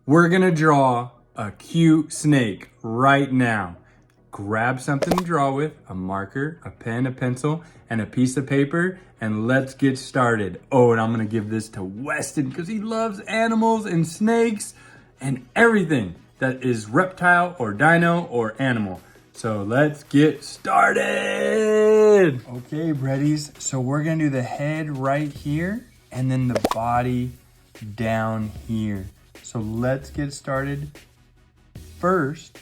We're gonna draw a cute snake right now. Grab something to draw with, a marker, a pen, a pencil, and a piece of paper, and let's get started. Oh, and I'm gonna give this to Weston because he loves animals and snakes and everything that is reptile or dino or animal. So let's get started. Okay, Breddies, so we're gonna do the head right here and then the body down here. So let's get started first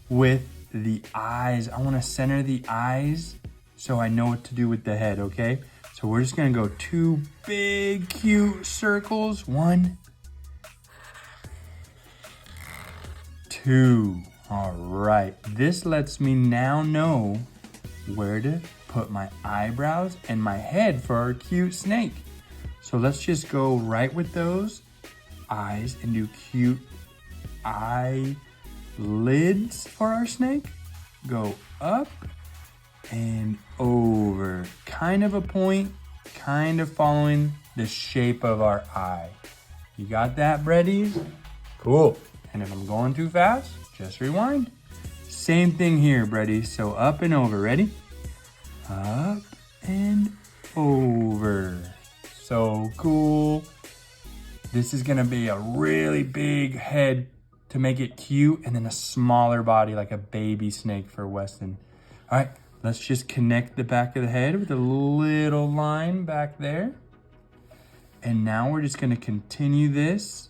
with the eyes. I want to center the eyes so I know what to do with the head, okay? So we're just gonna go two big cute circles. 1, 2. All right, this lets me now know where to put my eyebrows and my head for our cute snake. So let's just go right with those eyes and do cute eyelids for our snake. Go up and over. Kind of a point, kind of following the shape of our eye. You got that, Breddies? Cool. And if I'm going too fast, just rewind. Same thing here, Breddies. So up and over. Ready? Up and over. So cool. This is gonna be a really big head to make it cute, and then a smaller body like a baby snake for Weston. All right, let's just connect the back of the head with a little line back there. And now we're just gonna continue this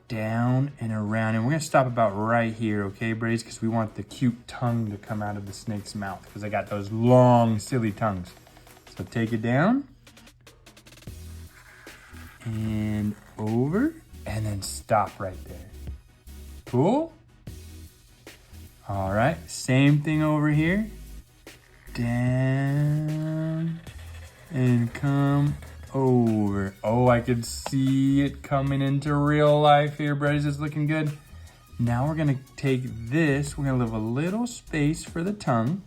down and around. And we're gonna stop about right here, okay, Breddies? Because we want the cute tongue to come out of the snake's mouth because I got those long, silly tongues. So take it down. And over, and then stop right there. Cool? All right, same thing over here. Down and come over. Oh, I could see it coming into real life here, Breddies. It's looking good. Now we're gonna take this, we're gonna leave a little space for the tongue,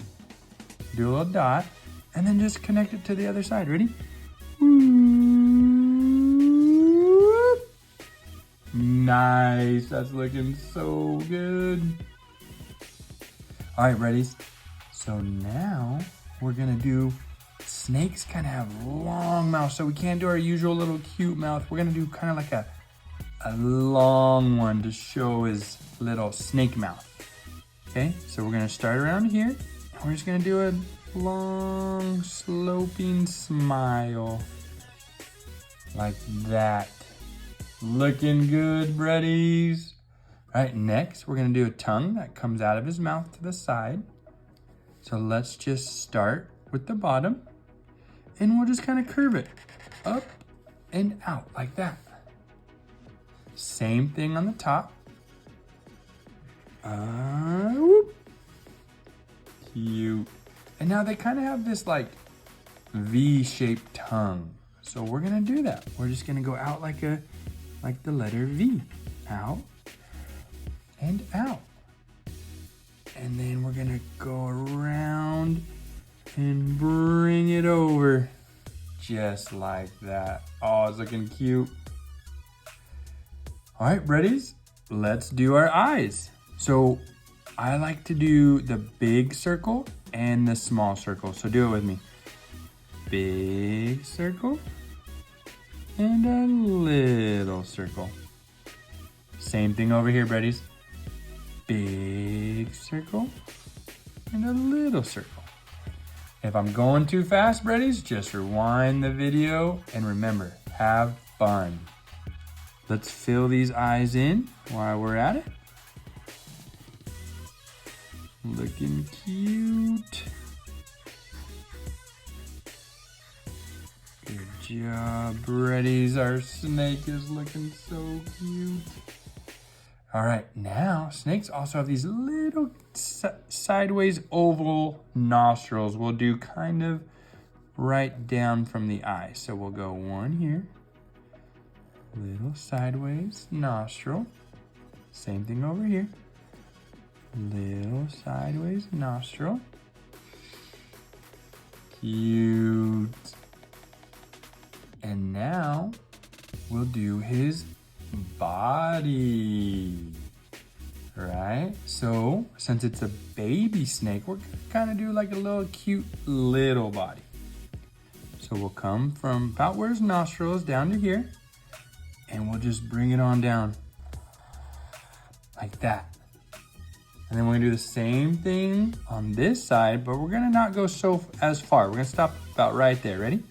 do a little dot, and then just connect it to the other side. Ready? Nice, that's looking so good. All right, Breddies. So now we're gonna do, snakes kind of have long mouths, so we can't do our usual little cute mouth. We're gonna do kind of like a long one to show his little snake mouth. Okay, so we're gonna start around here. And we're just gonna do a long sloping smile like that. Looking good, Breddies. All right, next we're gonna do a tongue that comes out of his mouth to the side. So let's just start with the bottom and we'll just kind of curve it up and out like that. Same thing on the top. Whoop. Cute. And now they kind of have this like V-shaped tongue. So we're gonna do that. We're just gonna go out like the letter V. Out and out. And then we're gonna go around and bring it over. Just like that. Oh, it's looking cute. All right, Breddies, let's do our eyes. So I like to do the big circle and the small circle. So do it with me. Big circle and a little circle. Same thing over here, Breddies. Big circle and a little circle. If I'm going too fast, Breddies, just rewind the video and remember, have fun. Let's fill these eyes in while we're at it. Looking cute. Good job, Breddies. Our snake is looking so cute. All right, now snakes also have these little sideways oval nostrils. We'll do kind of right down from the eye. So we'll go one here, little sideways nostril. Same thing over here, little sideways nostril. Cute. And now we'll do his body, right? So since it's a baby snake, we're gonna kind of do like a little cute little body. So we'll come from about where his nostril is down to here, and we'll just bring it on down like that. And then we're gonna do the same thing on this side, but we're gonna not go as far. We're gonna stop about right there. Ready?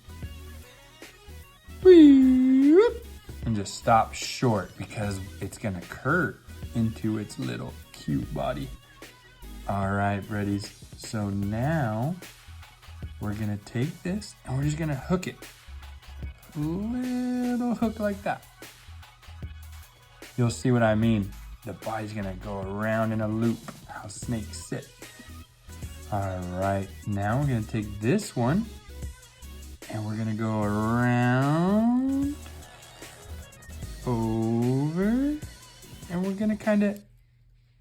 And just stop short because it's gonna curve into its little cute body. All right, Breddies. So now we're gonna take this and we're just gonna hook it. Little hook like that. You'll see what I mean. The body's gonna go around in a loop, how snakes sit. All right, now we're gonna take this one and we're gonna go around, over, and we're gonna kind of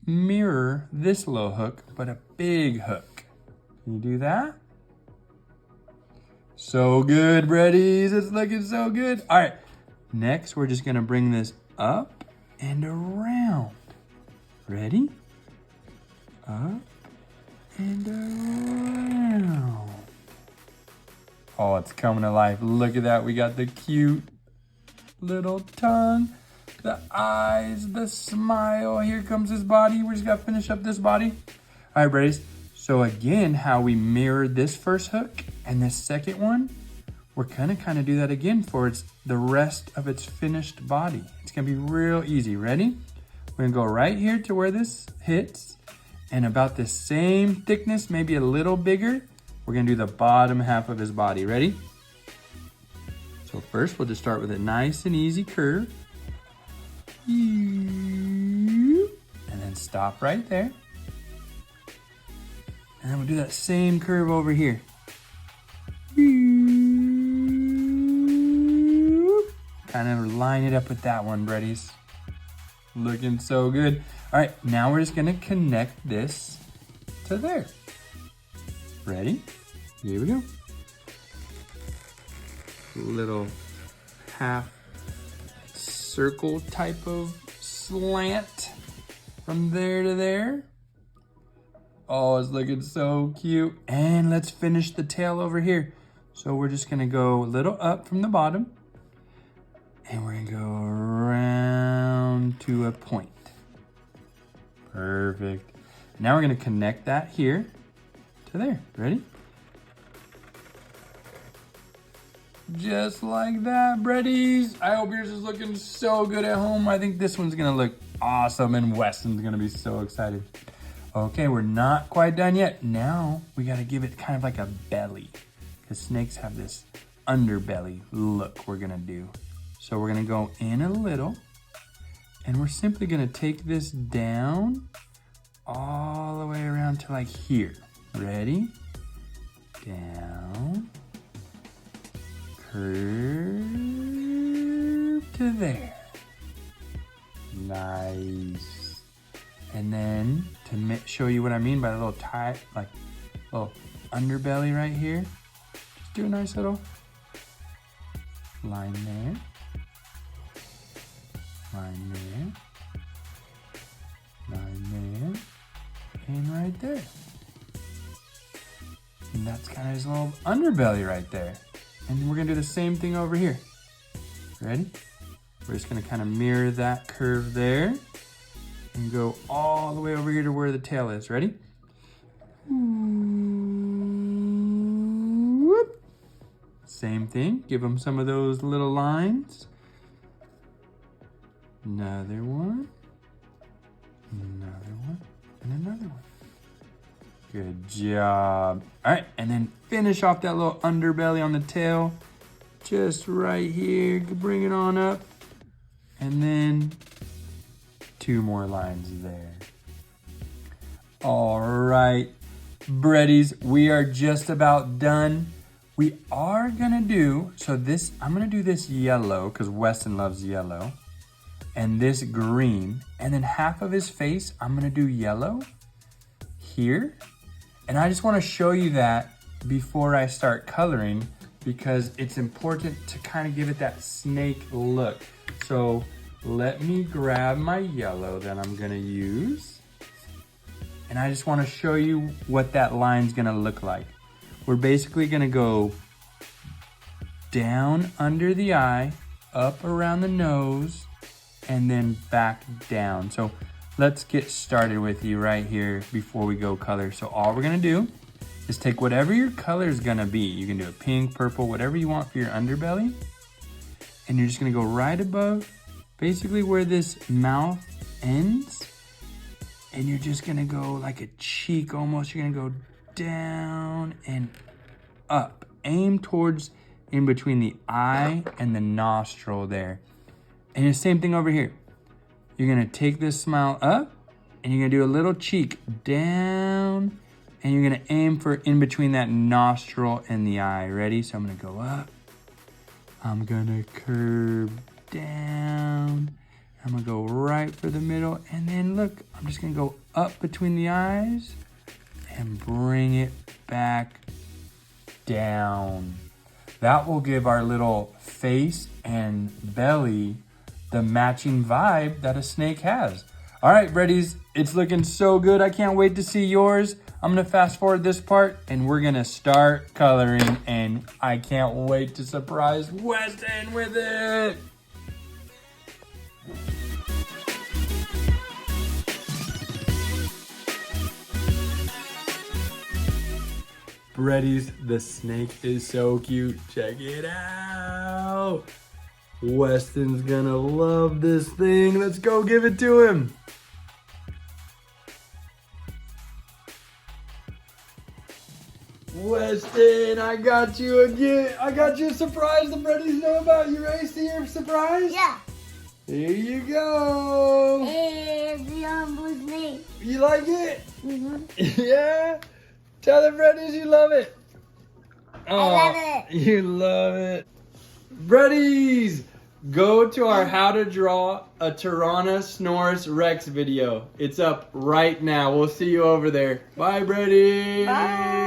mirror this little hook, but a big hook. Can you do that? So good, Breddies, it's looking so good. All right, next we're just gonna bring this up and around. Ready? Up and around. Oh, it's coming to life. Look at that. We got the cute little tongue, the eyes, the smile. Here comes his body. We just got to finish up this body. All right, Breddies. So again, how we mirrored this first hook and this second one, we're gonna kind of do that again for the rest of its finished body. It's gonna be real easy. Ready? We're gonna go right here to where this hits, and about the same thickness, maybe a little bigger, we're gonna do the bottom half of his body. Ready? So first, we'll just start with a nice and easy curve. And then stop right there. And then we'll do that same curve over here. Kind of line it up with that one, Breddies. Looking so good. All right, now we're just gonna connect this to there. Ready? Here we go. Little half circle type of slant from there to there. Oh, it's looking so cute. And let's finish the tail over here. So we're just gonna go a little up from the bottom, and we're gonna go around to a point. Perfect. Now we're gonna connect that here to there. Ready? Just like that, Breddies. I hope yours is looking so good at home. I think this one's gonna look awesome, and Weston's gonna be so excited. Okay, we're not quite done yet. Now we gotta give it kind of like a belly, because snakes have this underbelly look we're gonna do. So we're gonna go in a little, and we're simply gonna take this down all the way around to like here. Ready? Down, curve to there. Nice. And then to show you what I mean by the little like little underbelly right here, just do a nice little line there, line there, line there, and right there. And that's kind of his little underbelly right there. And we're gonna do the same thing over here. Ready? We're just gonna kind of mirror that curve there and go all the way over here to where the tail is. Ready? Whoop. Same thing. Give them some of those little lines. Another one. Another one. And another one. Good job. All right, and then finish off that little underbelly on the tail. Just right here. Bring it on up. And then 2 more lines there. All right, Breddies, we are just about done. We are gonna do, I'm gonna do this yellow because Weston loves yellow, and this green, and then half of his face, I'm gonna do yellow here. And I just wanna show you that before I start coloring because it's important to kind of give it that snake look. So let me grab my yellow that I'm gonna use. And I just wanna show you what that line's gonna look like. We're basically gonna go down under the eye, up around the nose, and then back down. So let's get started with you right here before we go color. So all we're gonna do is take whatever your color is gonna be. You can do a pink, purple, whatever you want for your underbelly. And you're just gonna go right above, basically where this mouth ends. And you're just gonna go like a cheek almost. You're gonna go down and up. Aim towards in between the eye and the nostril there. And the same thing over here. You're gonna take this smile up and you're gonna do a little cheek down and you're gonna aim for in between that nostril and the eye. Ready? So I'm gonna go up. I'm gonna curve down. I'm gonna go right for the middle. And then look, I'm just gonna go up between the eyes and bring it back down. That will give our little face and belly the matching vibe that a snake has. All right, Reddies, it's looking so good. I can't wait to see yours. I'm gonna fast forward this part and we're gonna start coloring, and I can't wait to surprise Weston with it. Reddies, the snake is so cute. Check it out. Weston's gonna love this thing. Let's go give it to him. Weston, I got you again. I got you a surprise the Reddies know about. You ready to see your surprise? Yeah. Here you go. It's the humble snake. You like it? Mm-hmm. Yeah? Tell the Reddies you love it. I love it. You love it. Reddies, go to our How to Draw a Tyrannosaurus Rex video. It's up right now. We'll see you over there. Bye, Reddies. Bye.